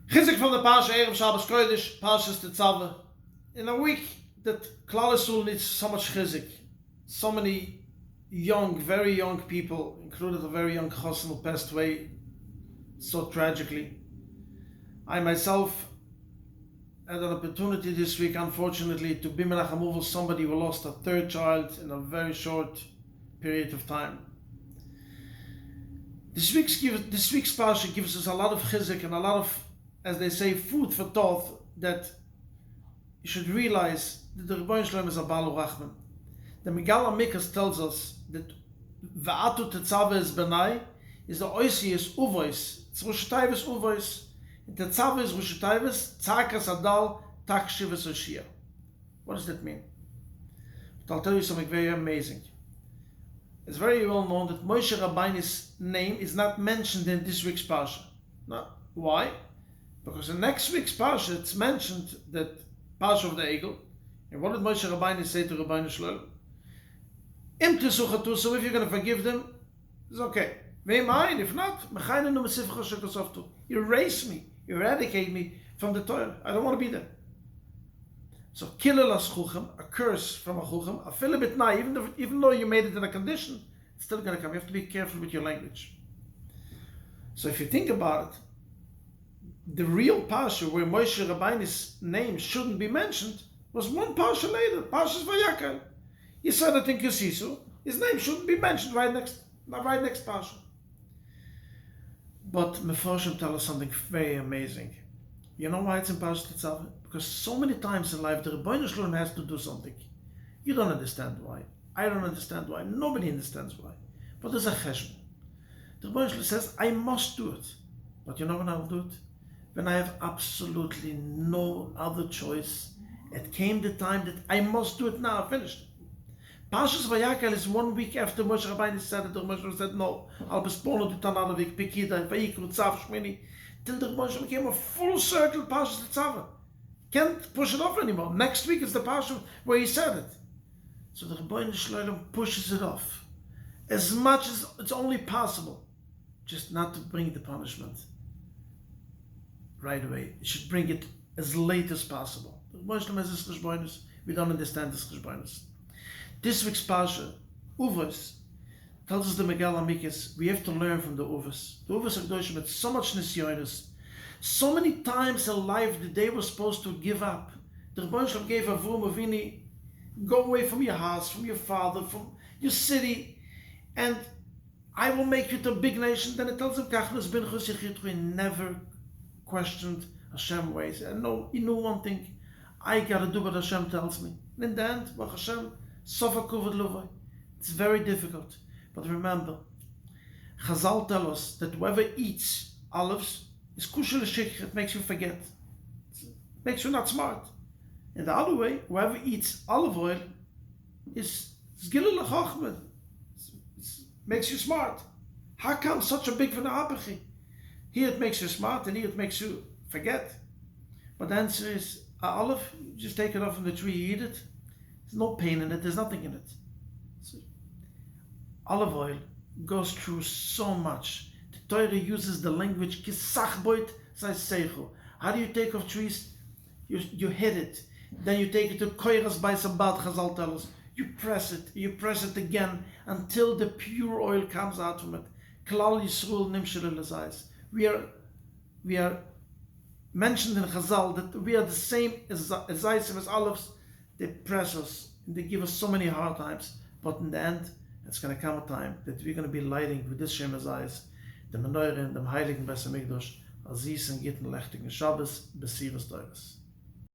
Chizuk from the Parsha, Erev Shabbos Kodesh, Parsha's Tetzva. In a week that Klal Yisrael needs so much Chizuk, so many young, very young people, including a very young Chassan who passed away so tragically. I myself had an opportunity this week, unfortunately, to be menachem somebody who lost a third child in a very short period of time. This week's Parsha gives us a lot of chizuk and a lot of, as they say, food for thought, that you should realize that the Rebbeinu Shalom is a Baal Rachman. The Megillah Mikas tells us that Va'atu Tetzva is Benai is the Oisi is Uvois. It's Rosh Hashanah Uvois. Tetzva is Rosh Hashanah Tzakas Adal Takshiv Esoshia. What does that mean? But I'll tell you something very amazing. It's very well known that Moshe Rabbeinu's name is not mentioned in this week's Parsha. No. Why? Because in next week's Parsha it's mentioned that Parsha of the Egel. And what did Moshe Rabbeinu say to Rebbeinu Shalom? Im Tesuchatu, so if you're going to forgive them, it's okay. If not, you erase me, you eradicate me from the Torah. I don't want to be there. So, kilel as chuchem, a curse from a chuchem, a filibit na, even though you made it in a condition, it's still going to come. You have to be careful with your language. So, if you think about it, the real Parsha where Moshe Rabbeinu's name shouldn't be mentioned was one Parsha later, Parsha's Vayakal. He said that in Kisisu, his name shouldn't be mentioned right next Parsha. But Mefarshim tell us something very amazing. You know why it's in Parsha Tetzva? Because so many times in life the Rebbeinu Shalom has to do something. You don't understand why. I don't understand why. Nobody understands why. But there's a cheshbon. The Rebbeinu Shalom says, I must do it. But you know when I'll do it? When I have absolutely no other choice. It came the time that I must do it now. Finished. Parshas Vayakal is 1 week after Moshe Rabbeinu said it. The Moshe said, no, I'll postpone it to another week. Pekida, Vayikru, Tzav, Shmini. Till the Moshe became a full circle Parshas Tetzva. Can't push it off anymore. Next week is the Parsha where he said it. So the Rebbeinu Shalom pushes it off. As much as it's only possible. Just not to bring the punishment right away. You should bring it as late as possible. The Rebbeinu Shalom has this cheshbonos. We don't understand this cheshbonos. This week's Parsha, Uvos, tells us the Megillah Mikas, we have to learn from the Uvos. The Uvos HaKadoshim had so much nisyonos. So many times in life that they were supposed to give up. The Rebbeinu Shalom gave Avram Avini, go away from your house, from your father, from your city, and I will make you to a big nation. Then it tells him, he never questioned Hashem's ways. And no, he knew one thing, I got to do what Hashem tells me. And in the end, Baruch Hashem, it's very difficult. But remember, Chazal tell us that whoever eats olives is kushel shikr, it makes you forget. It makes you not smart. And the other way, whoever eats olive oil is gilul l'chochmah. It makes you smart. How come such a big v'na'apachi? Here it makes you smart and here it makes you forget. But the answer is, an olive, you just take it off from the tree, you eat it. There's no pain in it, there's nothing in it. So, olive oil goes through so much. The Torah uses the language kisachboit seichu. How do you take off trees? You hit it. Then you take it to koiras by sabbat, Chazal tell us. You press it again until the pure oil comes out from it. Klal Yisrael Nמשel Lezeit. We are mentioned in Chazal that we are the same as olives. They press us and they give us so many hard times, but in the end, it's going to come a time that we're going to be lighting with this Shem Ezayis, the Menorah in the Heiligen Beis Hamikdash, Aziz and Gitten Lechtigen Shabbos, Besiras Teures.